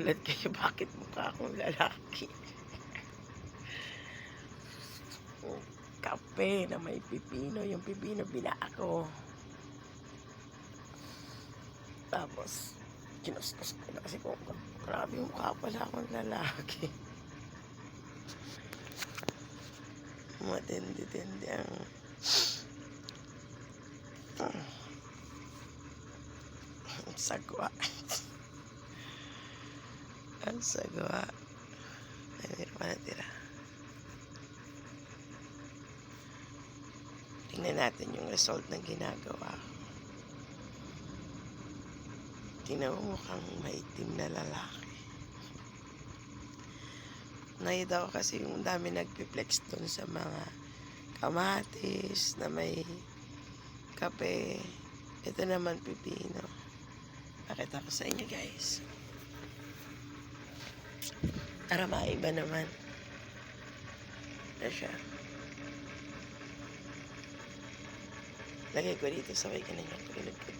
nagulat kayo bakit mukha akong lalaki. Kape na may pipino. Yung pipino binaa ko. Tapos, kinuskus ko na kasi kung grabe yung mukha pala akong lalaki. Matindi-tindi ang sagwa. Ang sagwa. Ay, pa natira. Tingnan natin yung result ng ginagawa ko. Tingnan mo, mukhang maitim na lalaki. Nakita ko kasi yung dami nagpiplex dun sa mga kamatis na may kape. Ito naman pipino. Pakita ko sa inyo guys. Para maiba naman. Ito siya. Lagay ko dito, sabay ka na niya. Tulad ko